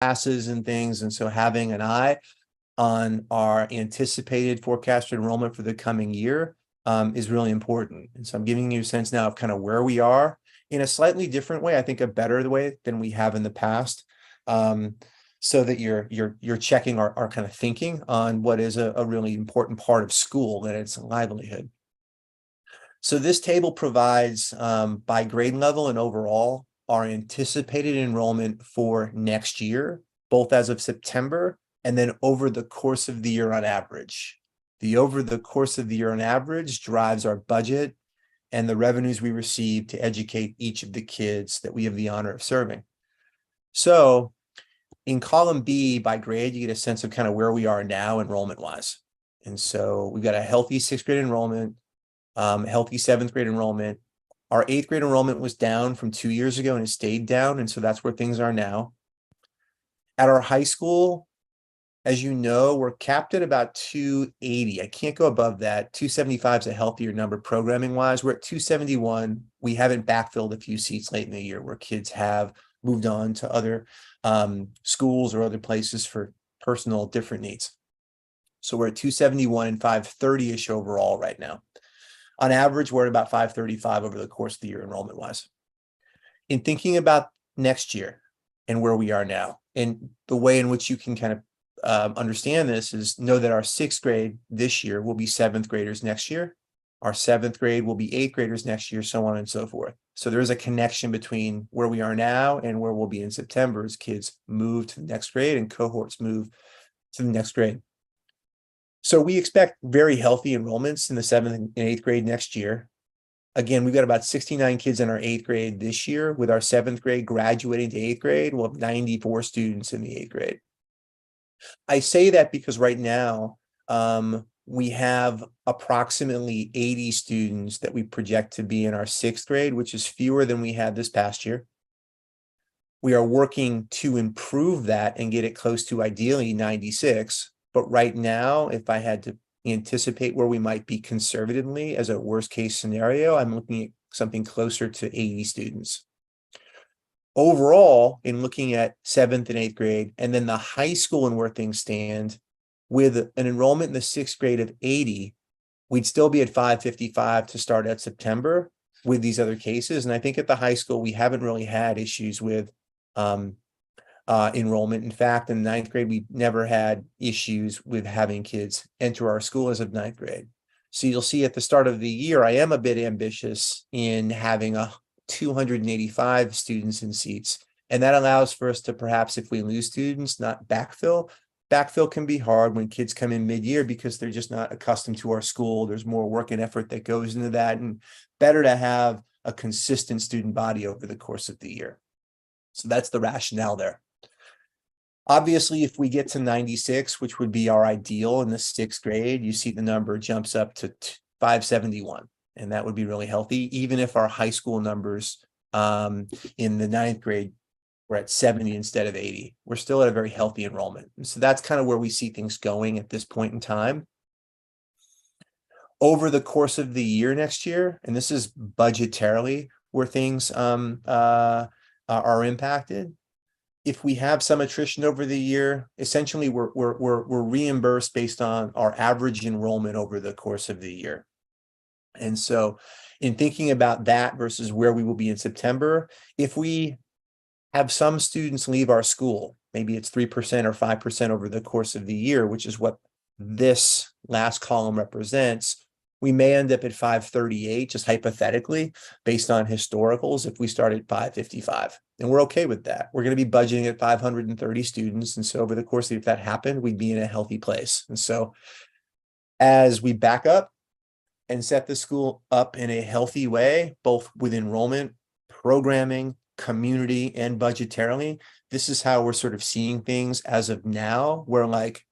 classes and things. And so having an eye on our anticipated forecasted enrollment for the coming year is really important. And so I'm giving you a sense now of kind of where we are in a slightly different way, I think a better way than we have in the past. So that you're checking our kind of thinking on what is a really important part of school and its livelihood. So this table provides by grade level and overall our anticipated enrollment for next year, both as of September and then over the course of the year on average. The over the course of the year on average drives our budget and the revenues we receive to educate each of the kids that we have the honor of serving. So in column B by grade, you get a sense of kind of where we are now enrollment wise. And so we've got a healthy 6th grade enrollment, healthy 7th grade enrollment. Our 8th grade enrollment was down from 2 years ago and it stayed down. And so that's where things are now. At our high school, as you know, we're capped at about 280. I can't go above that. 275 is a healthier number programming wise. We're at 271. We haven't backfilled a few seats late in the year where kids have moved on to other schools or other places for personal different needs. So we're at 271 and 530-ish overall right now. On average, we're at about 535 over the course of the year enrollment wise. In thinking about next year and where we are now, and the way in which you can kind of understand this is know that our 6th grade this year will be 7th graders next year. Our 7th grade will be 8th graders next year, so on and so forth. So there is a connection between where we are now and where we'll be in September as kids move to the next grade and cohorts move to the next grade. So we expect very healthy enrollments in the 7th and 8th grade next year. Again, we've got about 69 kids in our 8th grade this year. With our 7th grade graduating to 8th grade, we'll have 94 students in the 8th grade. I say that because right now we have approximately 80 students that we project to be in our 6th grade, which is fewer than we had this past year. We are working to improve that and get it close to ideally 96. But right now, if I had to anticipate where we might be conservatively as a worst case scenario, I'm looking at something closer to 80 students. Overall, in looking at 7th and 8th grade, and then the high school and where things stand, with an enrollment in the 6th grade of 80, we'd still be at 555 to start at September with these other cases. And I think at the high school, we haven't really had issues with enrollment. In fact, in the 9th grade, we never had issues with having kids enter our school as of 9th grade. So you'll see at the start of the year, I am a bit ambitious in having 285 students in seats. And that allows for us to perhaps, if we lose students, not backfill. Backfill can be hard when kids come in mid-year because they're just not accustomed to our school. There's more work and effort that goes into that, and better to have a consistent student body over the course of the year. So that's the rationale there. Obviously, if we get to 96, which would be our ideal in the 6th grade, you see the number jumps up to 571. And that would be really healthy, even if our high school numbers in the 9th grade were at 70 instead of 80. We're still at a very healthy enrollment. And so that's kind of where we see things going at this point in time. Over the course of the year next year, and this is budgetarily where things are impacted. If we have some attrition over the year, essentially we're reimbursed based on our average enrollment over the course of the year. And so in thinking about that versus where we will be in September, if we have some students leave our school, maybe it's 3% or 5% over the course of the year, which is what this last column represents, we may end up at 538, just hypothetically, based on historicals, if we start at 555. And we're okay with that. We're going to be budgeting at 530 students. And so over the course of, if that happened, we'd be in a healthy place. And so as we back up and set the school up in a healthy way, both with enrollment, programming, community, and budgetarily, this is how we're sort of seeing things as of now, where like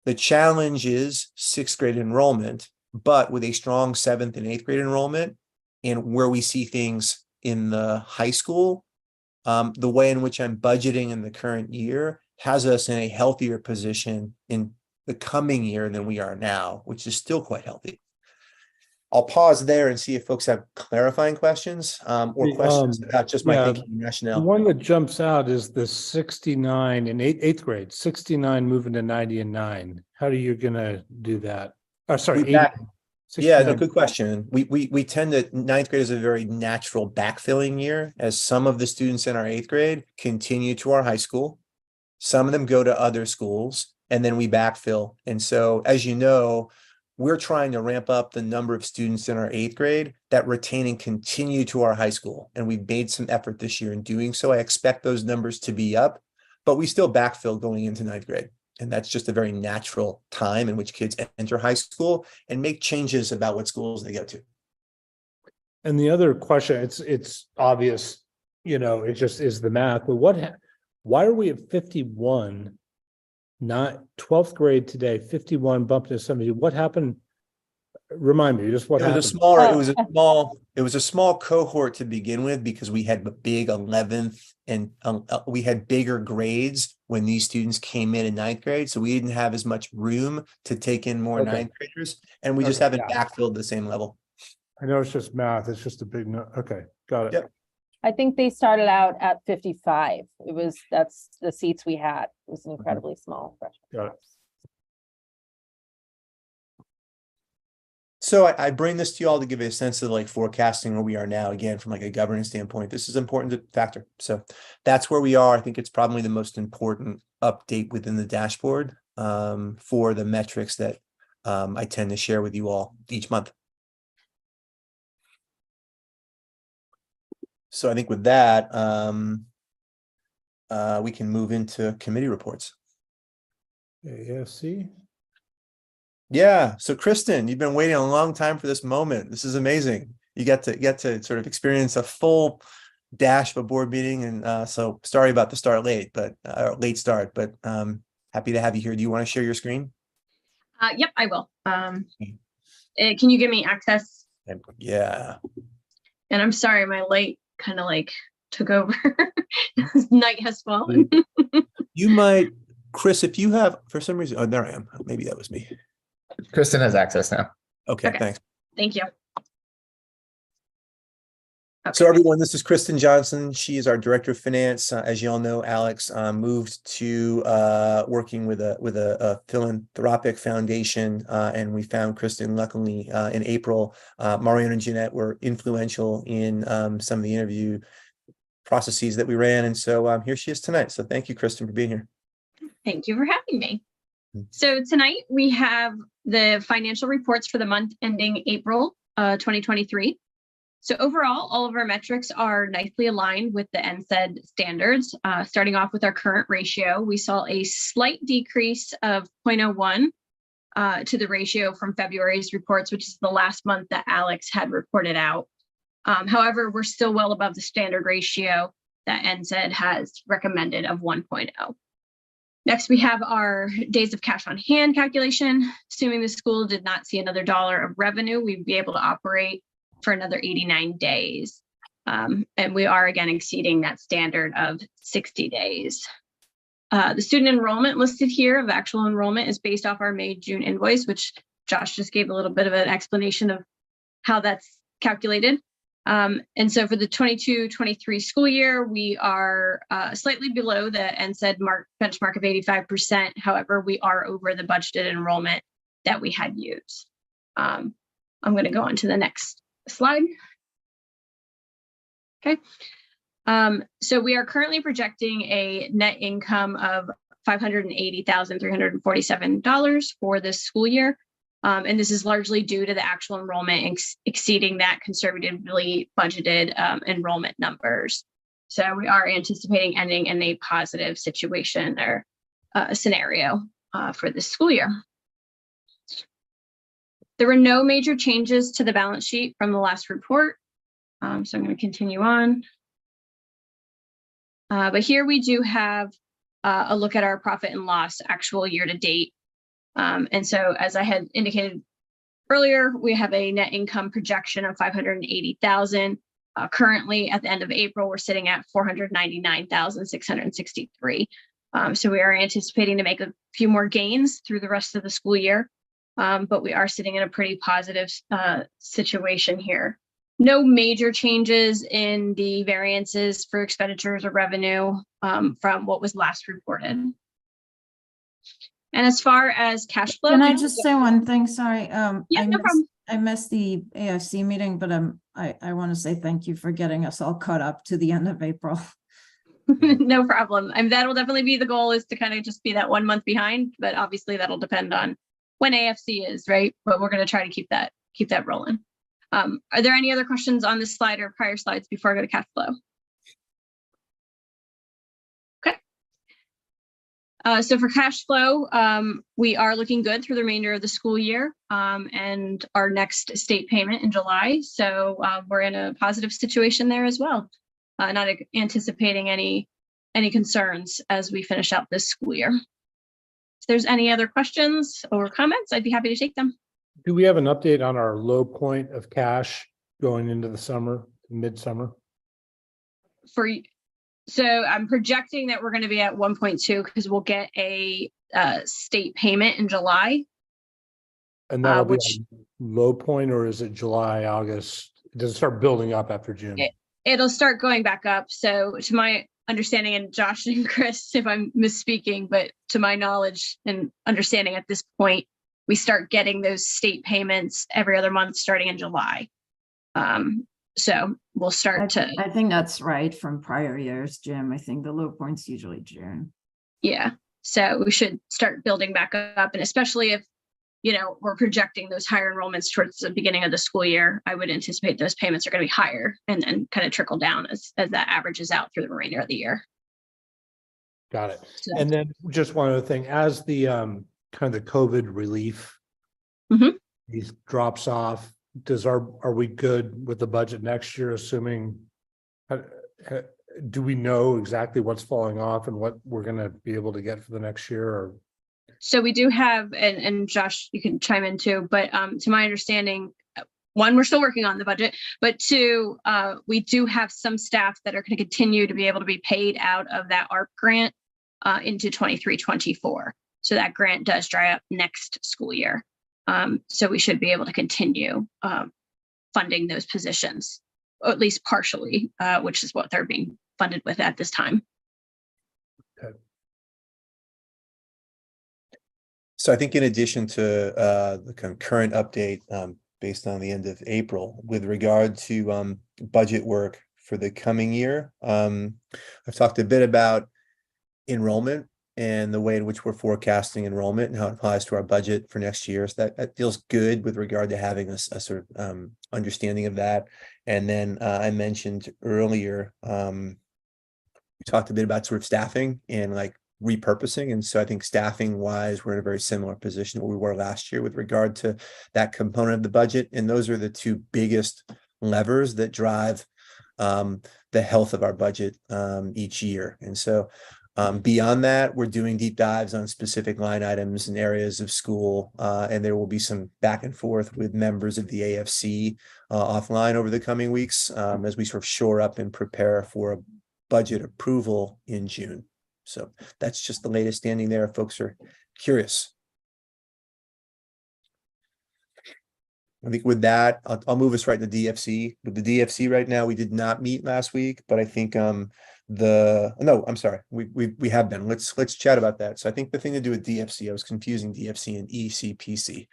the challenge is 6th grade enrollment, but with a strong 7th and 8th grade enrollment, and where we see things in the high school, the way in which I'm budgeting in the current year has us in a healthier position in the coming year than we are now, which is still quite healthy. I'll pause there and see if folks have clarifying questions or questions about just my thinking and The rationale. one that jumps out is the 69 in eighth grade, 69 moving to 90 and 9. How are you gonna do that? Oh, sorry, We 80. back- Yeah, no, 69. good question. We tend to, ninth grade is a very natural backfilling year as some of the students in our eighth grade continue to our high school. Some of them go to other schools and then we backfill. And so, as you know, we're trying to ramp up the number of students in our eighth grade that retain and continue to our high school. And we've made some effort this year in doing so. I expect those numbers to be up, but we still backfill going into ninth grade. And that's just a very natural time in which kids enter high school and make changes about what schools they go to. And the other question, it's obvious, it just is the math, but why are we at 51? Not 12th grade today, 51 bumped to 70. What happened? Remind me, just what It was happened? it was a small cohort to begin with because we had a big 11th and we had bigger grades when these students came in ninth grade. So we didn't have as much room to take in more ninth graders and we just haven't backfilled the same level. I know it's just math. It's just a big no. Okay, got it. Yep. I think they started out at 55. That's the seats we had. It was an incredibly small freshman Got it. class. So I bring this to you all to give you a sense of like forecasting where we are now, again, from like a governance standpoint. This is an important factor. So that's where we are. I think it's probably the most important update within the dashboard for the metrics that I tend to share with you all each month. So I think with that, we can move into committee reports. AFC. Yeah. So Kristen, you've been waiting a long time for this moment. This is amazing. You get to sort of experience a full dash of a board meeting. And so sorry about the start late, but late start, but happy to have you here. Do you want to share your screen? Yep, I will. Can you give me access? Yeah. And I'm sorry, my light kind of like took over. Night has fallen. You might, Chris, if you have, for some reason, oh, there I am. Maybe that was me. Kristen has access now. Okay. Thanks. Thank you. Okay. So everyone, this is Kristen Johnson. She is our director of finance. As you all know, Alex moved to working with a philanthropic foundation, and we found Kristen luckily in April. Mariano and Jeanette were influential in some of the interview processes that we ran, and so here she is tonight. So thank you, Kristen, for being here. Thank you for having me. So tonight we have the financial reports for the month ending April 2023. So overall, all of our metrics are nicely aligned with the NSAID standards. Starting off with our current ratio, we saw a slight decrease of 0.01 to the ratio from February's reports, which is the last month that Alex had reported out. However, we're still well above the standard ratio that NSAID has recommended of 1.0. Next, we have our days of cash on hand calculation. Assuming the school did not see another dollar of revenue, we'd be able to operate for another 89 days. And we are again exceeding that standard of 60 days. The student enrollment listed here of actual enrollment is based off our May-June invoice, which Josh just gave a little bit of an explanation of how that's calculated. And so for the 22-23 school year, we are slightly below the NSAID benchmark of 85%. However, we are over the budgeted enrollment that we had used. I'm going to go on to the next slide. Okay. So we are currently projecting a net income of $580,347 for this school year. And this is largely due to the actual enrollment exceeding that conservatively budgeted enrollment numbers. So we are anticipating ending in a positive situation or scenario for this school year. There were no major changes to the balance sheet from the last report. So I'm going to continue on. But here we do have a look at our profit and loss actual year to date. And so as I had indicated earlier, we have a net income projection of $580,000. Currently at the end of April, we're sitting at $499,663. So we are anticipating to make a few more gains through the rest of the school year. But we are sitting in a pretty positive situation here. No major changes in the variances for expenditures or revenue from what was last reported. And as far as cash flow. Can I just say one thing? Sorry. Yeah, no problem. I missed the AFC meeting, but I want to say thank you for getting us all caught up to the end of April. No problem. And that'll definitely be the goal, is to kind of just be that 1 month behind, but obviously that'll depend on when AFC is, right? But we're going to try to keep that rolling. Are there any other questions on this slide or prior slides before I go to cash flow? Okay. So for cash flow, we are looking good through the remainder of the school year and our next state payment in July. So we're in a positive situation there as well. Not anticipating any concerns as we finish out this school year. If there's any other questions or comments, I'd be happy to take them. Do we have an update on our low point of cash going into the summer, midsummer? So I'm projecting that we're going to be at 1.2 because we'll get a state payment in July. And that'll be a low point, or is it July, August? Does it start building up after June? It'll start going back up. So to my understanding, and Josh and Chris, if I'm misspeaking, but to my knowledge and understanding at this point, we start getting those state payments every other month starting in July. So we'll start to. I think that's right from prior years, Jim. I think the low point's usually June. Yeah. So we should start building back up. And especially if, we're projecting those higher enrollments towards the beginning of the school year, I would anticipate those payments are going to be higher and then kind of trickle down as that averages out through the remainder of the year. Got it. So. And then just one other thing, as the kind of the COVID relief these drops off, are we good with the budget next year, assuming, do we know exactly what's falling off and what we're going to be able to get for the next year? Or? So we do have, and Josh, you can chime in too, but to my understanding, one, we're still working on the budget, but two, we do have some staff that are going to continue to be able to be paid out of that ARP grant into 23-24. So that grant does dry up next school year. So we should be able to continue funding those positions, or at least partially, which is what they're being funded with at this time. Okay. So I think in addition to the current update based on the end of April, with regard to budget work for the coming year, I've talked a bit about enrollment and the way in which we're forecasting enrollment and how it applies to our budget for next year. So that feels good with regard to having a sort of understanding of that. And then I mentioned earlier, we talked a bit about sort of staffing and like repurposing. And so I think staffing wise, we're in a very similar position where we were last year with regard to that component of the budget. And those are the two biggest levers that drive the health of our budget each year. And so beyond that, we're doing deep dives on specific line items and areas of school, and there will be some back and forth with members of the AFC offline over the coming weeks as we sort of shore up and prepare for a budget approval in June. So that's just the latest standing there if folks are curious. I think with that, I'll move us right to DFC. With the DFC right now, we did not meet last week, but I think no, I'm sorry, we have been. Let's chat about that. So I think the thing to do with DFC, I was confusing DFC and ECPC.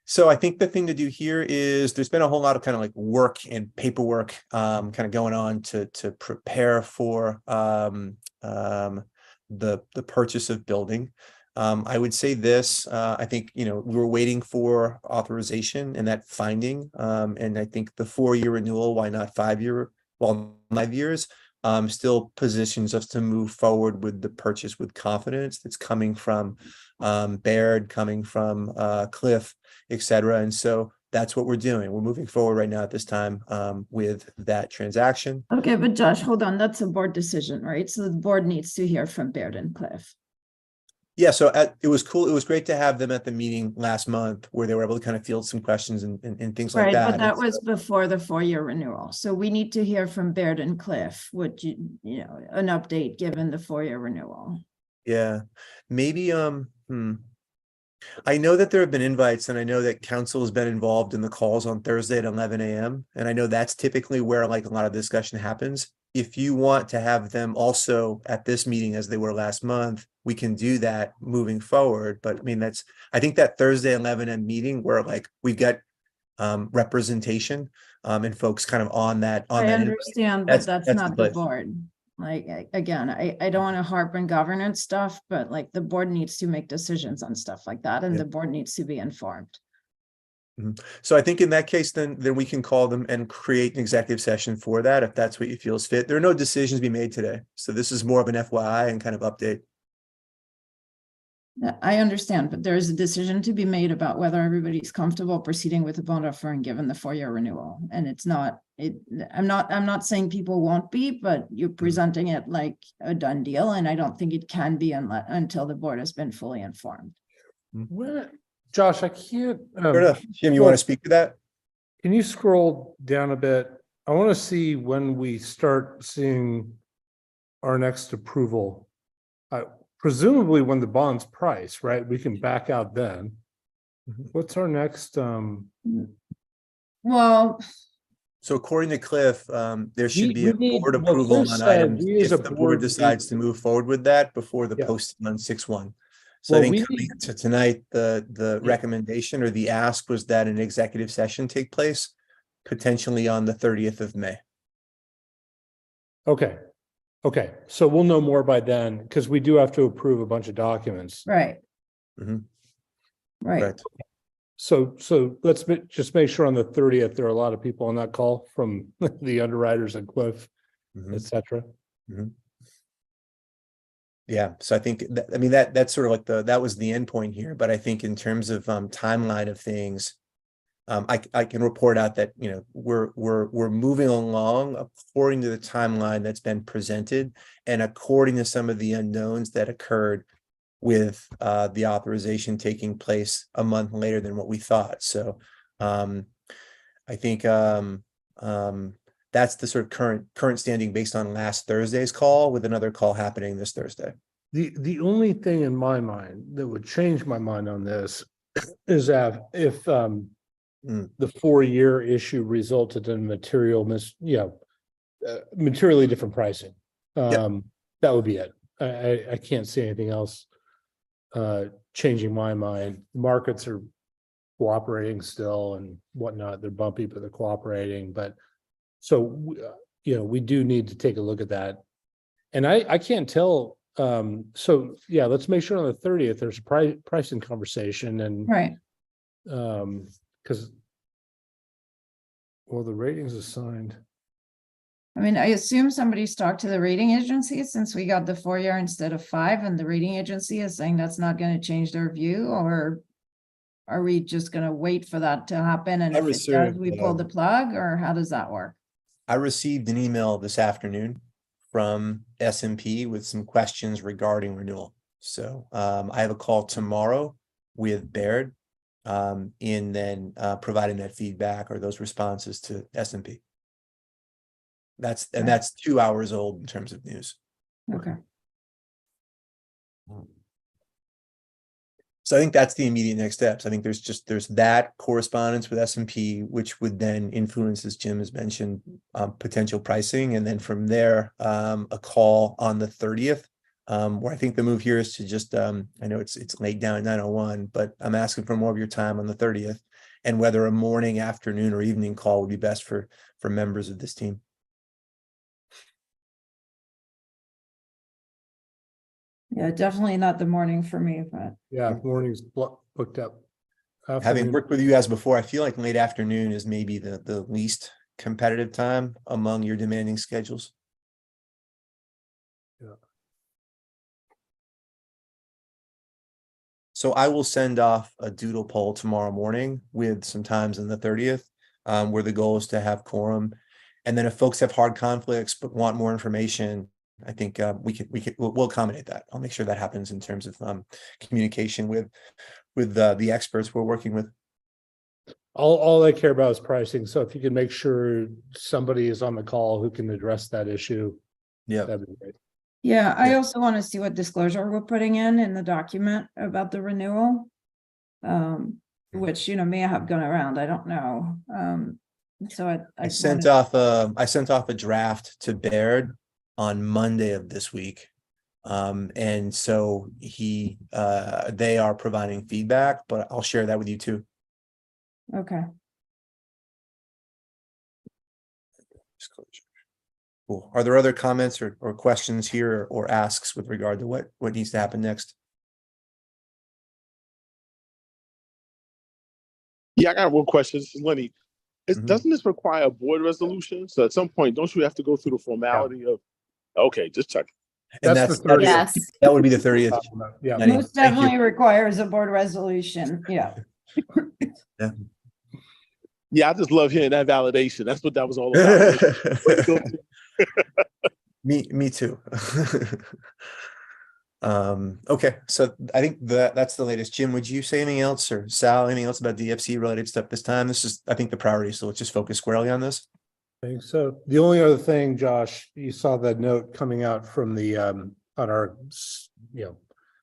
So I think the thing to do here is there's been a whole lot of kind of like work and paperwork kind of going on to prepare for the purchase of building. I would say this, I think, we were waiting for authorization and that finding. And I think the 4-year renewal, why not 5-year? Well, 5 years still positions us to move forward with the purchase with confidence. That's coming from Baird, coming from Cliff, etc. And so that's what we're doing. We're moving forward right now at this time with that transaction. Okay, but Josh, hold on. That's a board decision, right? So the board needs to hear from Baird and Cliff. Yeah, so it was cool. It was great to have them at the meeting last month where they were able to kind of field some questions and things like that. Right, but that was before the 4-year renewal. So we need to hear from Baird and Cliff, an update given the 4-year renewal. Yeah, maybe I know that there have been invites and I know that council has been involved in the calls on Thursday at 11 a.m. And I know that's typically where like a lot of discussion happens. If you want to have them also at this meeting as they were last month, we can do that moving forward. But I mean, I think that Thursday 11 a.m. meeting where like we've got representation and folks kind of on that I invite. understand, but that's the not the place. board. Like, again, I don't want to harp on governance stuff, but like the board needs to make decisions on stuff like that, and Yeah. the board needs to be informed. So I think in that case, then we can call them and create an executive session for that, if that's what you feel is fit. There are no decisions to be made today. So this is more of an FYI and kind of update. I understand, but there is a decision to be made about whether everybody's comfortable proceeding with the bond offering given the 4-year renewal. And it's not, I'm not saying people won't be, but you're presenting it like a done deal. And I don't think it can be until the board has been fully informed. Where, Josh, I can't, Fair enough. Jim, you want to speak to that? can you scroll down a bit? I want to see when we start seeing our next approval. Presumably when the bond's priced, right? We can back out then. Mhm. What's our next, Well, So according to Cliff, there should be we a need- board well, approval Cliff on said items we as if a the board board need- decides to move forward with that before the Yeah. posting on 6/1. So I Well, think we coming need- to tonight, the Yeah. recommendation or the ask was that an executive session take place potentially on the 30th of May. Okay. Okay, so we'll know more by then, because we do have to approve a bunch of documents. right. Mhm. Right. Correct. So let's just make sure on the 30th, there are a lot of people on that call from the underwriters and Cliff, Mhm. et cetera. Yeah, so I think that, I mean, that's sort of like that was the end point here, but I think in terms of timeline of things, I can report out that, you know, we're moving along according to the timeline that's been presented and according to some of the unknowns that occurred with the authorization taking place a month later than what we thought. So I think that's the sort of current standing based on last Thursday's call, with another call happening this Thursday. The only thing in my mind that would change my mind on this is that if the 4-year issue resulted in materially different pricing. That would be it. I can't see anything else changing my mind. Markets are cooperating still and whatnot. They're bumpy, but they're cooperating. But so, we do need to take a look at that. And I can't tell. So yeah, let's make sure on the 30th, there's a pricing conversation and, Right. because, well, the ratings assigned. I mean, I assume somebody's talked to the rating agency since we got the 4-year instead of 5, and the rating agency is saying that's not going to change their view, or are we just going to wait for that to happen? And I if it does, received, we pull the plug, or how does that work? I received an email this afternoon from S&P with some questions regarding renewal. So I have a call tomorrow with Baird in then providing that feedback or those responses to S&P. That's 2 hours old in terms of news. Okay. So I think that's the immediate next steps. I think there's that correspondence with S&P, which would then influence, as Jim has mentioned, potential pricing. And then from there, a call on the 30th, where I think the move here is to just, I know it's laid down at 9:01, but I'm asking for more of your time on the 30th, and whether a morning, afternoon, or evening call would be best for members of this team. Yeah, definitely not the morning for me, but Yeah, morning's booked up. Having Afternoon. worked with you guys before, I feel like late afternoon is maybe the least competitive time among your demanding schedules. Yeah. So I will send off a doodle poll tomorrow morning with some times on the 30th, where the goal is to have quorum. And then if folks have hard conflicts but want more information, I think we'll accommodate that. I'll make sure that happens in terms of communication with the experts we're working with. All I care about is pricing. So if you can make sure somebody is on the call who can address that issue. Yeah. That'd be great. yeah, I Yeah. also want to see what disclosure we're putting in the document about the renewal. Which, may have gone around, I don't know. So I I sent off a draft to Baird on Monday of this week. And so they are providing feedback, but I'll share that with you too. Okay. Disclosure. Cool. Are there other comments or questions here or asks with regard to what needs to happen next? Yeah, I got one question. This is Lenny. Mhm. Doesn't this require a board resolution? So at some point, don't you have to go through the formality of? Okay, just check. And That's the 30th. Yes. that would be the 30th. Yeah. Lenny, Most thank you. definitely requires a board resolution, yeah. Yeah, I just love hearing that validation. That's what that was all about. Way to go. Me too. Okay, so I think that's the latest. Jim, would you say anything else, or Sal, anything else about DFC related stuff this time? This is, I think, the priority, so let's just focus squarely on this. I think so. The only other thing, Josh, you saw that note coming out from the on our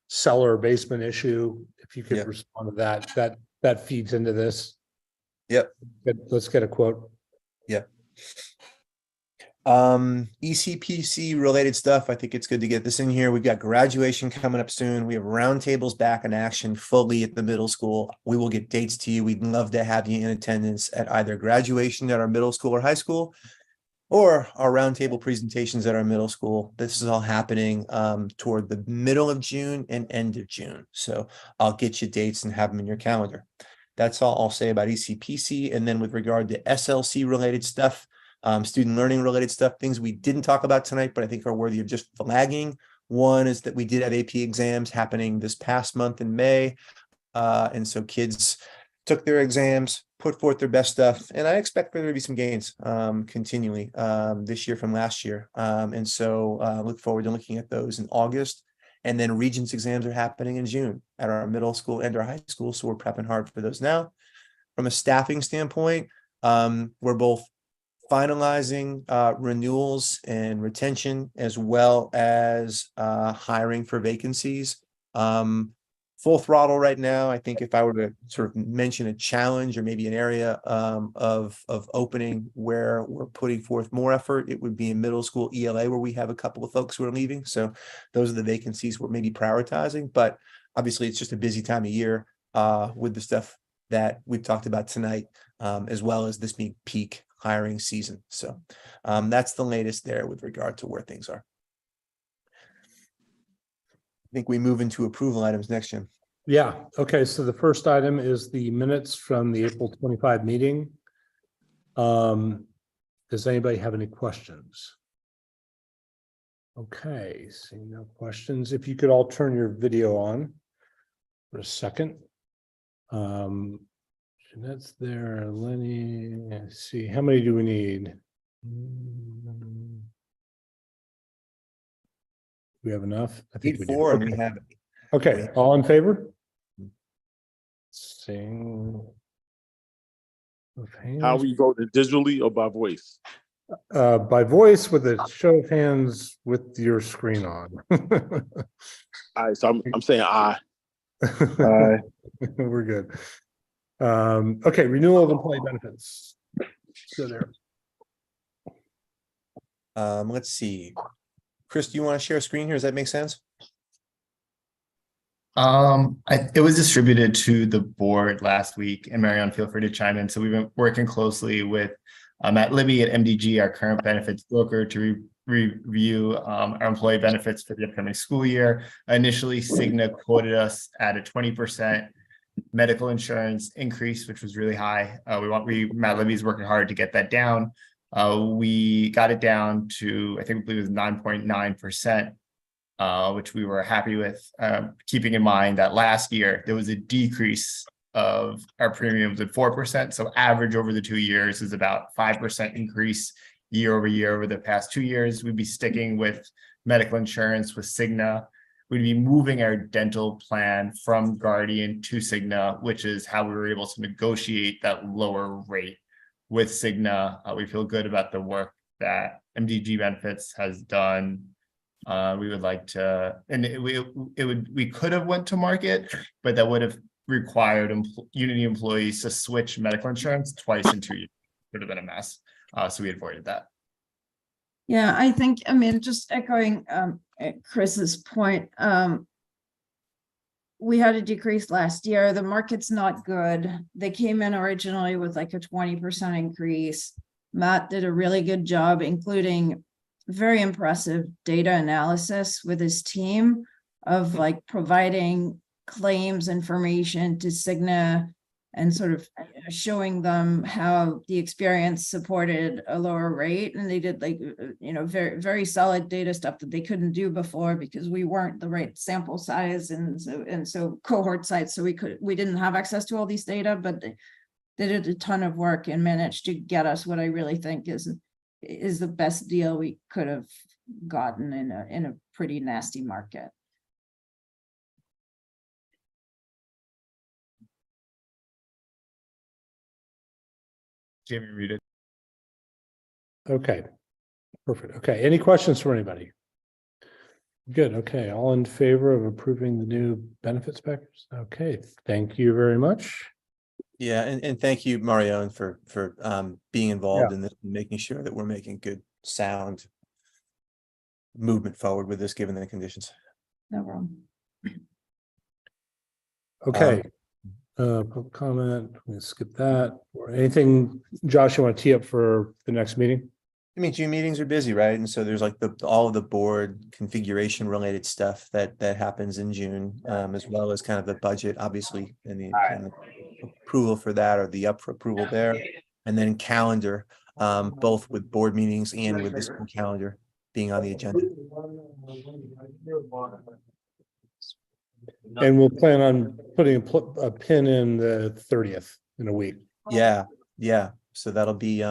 cellar basement issue. If you could Yeah. respond to that feeds into this. Yep. Let's get a quote. Yeah. ECPC related stuff. I think it's good to get this in here. We've got graduation coming up soon. We have roundtables back in action fully at the middle school. We will get dates to you. We'd love to have you in attendance at either graduation at our middle school or high school, or our roundtable presentations at our middle school. This is all happening toward the middle of June and end of June. So I'll get you dates and have them in your calendar. That's all I'll say about ECPC. And then with regard to SLC related stuff, student learning related stuff, things we didn't talk about tonight, but I think are worthy of just flagging. One is that we did have AP exams happening this past month in May. And so kids took their exams, put forth their best stuff, and I expect there to be some gains continually this year from last year. And so look forward to looking at those in August. And then Regents exams are happening in June at our middle school and our high school. So we're prepping hard for those now. From a staffing standpoint, we're both finalizing renewals and retention, as well as hiring for vacancies. Full throttle right now. I think if I were to sort of mention a challenge or maybe an area of opening where we're putting forth more effort, it would be in middle school ELA, where we have a couple of folks who are leaving. So those are the vacancies we're maybe prioritizing, but obviously it's just a busy time of year with the stuff that we've talked about tonight, as well as this being peak hiring season. So that's the latest there with regard to where things are. I think we move into approval items next, Jim. Yeah. Okay. So the first item is the minutes from the April 25 meeting. Does anybody have any questions? Okay. Seeing no questions. If you could all turn your video on for a second. Jeanette's there. Lenny. Let's see. How many do we need? We have enough? I think we do. Four, and we Okay. have Okay, all in favor? Seeing. of hands. How are we voting, digitally or by voice? By voice with a show of hands with your screen on. All right, so I'm saying aye. We're good. Okay, renewal of employee benefits. So there. let's see. Chris, do you want to share a screen here? Does that make sense? It was distributed to the board last week, and Marianne, feel free to chime in. So we've been working closely with Matt Libby at MDG, our current benefits broker, to review our employee benefits for the upcoming school year. Initially, Cigna quoted us at a 20% medical insurance increase, which was really high. Matt Libby's working hard to get that down. We got it down to, I think, it was 9.9%. Which we were happy with, keeping in mind that last year there was a decrease of our premiums at 4%. So average over the 2 years is about 5% increase year over year over the past 2 years. We'd be sticking with medical insurance with Cigna. We'd be moving our dental plan from Guardian to Cigna, which is how we were able to negotiate that lower rate with Cigna. We feel good about the work that MDG Benefits has done. We would like to, and we could have went to market, but that would have required Unity employees to switch medical insurance twice in 2 years. Would have been a mess. So we avoided that. Yeah, I think, I mean, just echoing Chris's point, we had a decrease last year. The market's not good. They came in originally with like a 20% increase. Matt did a really good job, including very impressive data analysis with his team of like providing claims information to Cigna and sort of showing them how the experience supported a lower rate. And they did like, very, very solid data stuff that they couldn't do before because we weren't the right sample size and so cohort size. So we didn't have access to all these data, but they did a ton of work and managed to get us what I really think is the best deal we could have gotten in a pretty nasty market. Jamie, read it. Okay, perfect. Okay, any questions from anybody? Good, okay, all in favor of approving the new benefits package? Okay, thank you very much. Yeah, and thank you, Mario, for being involved in this, and making sure that we're making good sound movement forward with this, given the conditions. No problem. Okay. Public comment, we skip that. Or anything, Josh, you want to tee up for the next meeting? I mean, June meetings are busy, right? And so there's like all of the board configuration related stuff that happens in June, as well as kind of the budget, obviously, and the approval for that, or the up for approval there, and then calendar, both with board meetings and with the school calendar being on the agenda. And we'll plan on putting a pin in the 30th in a week. Yeah. So that'll be,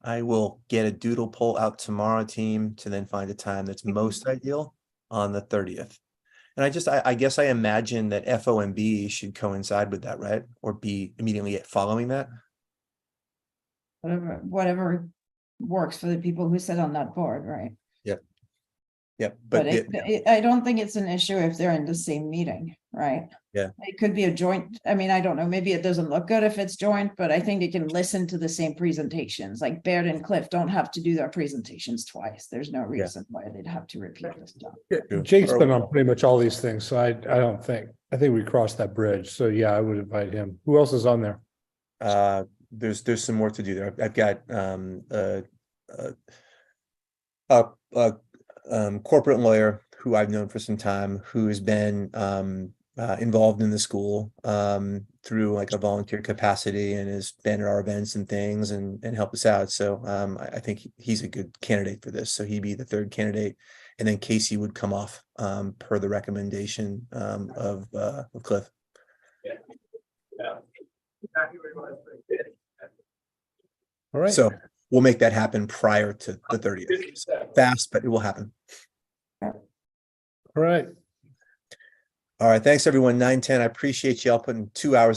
I will get a doodle poll out tomorrow, team, to then find a time that's most ideal on the 30th. And I guess I imagine that FOMB should coincide with that, right? Or be immediately following that. Whatever works for the people who sit on that board, right? Yep. But I don't think it's an issue if they're in the same meeting, right? Yeah. It could be a joint, I mean, I don't know, maybe it doesn't look good if it's joint, but I think they can listen to the same presentations, like Baird and Cliff don't have to do their presentations twice. There's no reason why they'd have to repeat this stuff. True. Jake's been on pretty much all these things, so I think we crossed that bridge. So yeah, I would invite him. Who else is on there? There's some more to do there. I've got corporate lawyer who I've known for some time, who has been involved in the school through like a volunteer capacity, and has been at our events and things and helped us out. So I think he's a good candidate for this. So he'd be the third candidate, and then Casey would come off per the recommendation of Cliff. All right. So we'll make that happen prior to the 30th. So fast, but it will happen. All right. All right. Thanks, everyone. 9:10. I appreciate y'all putting 2 hours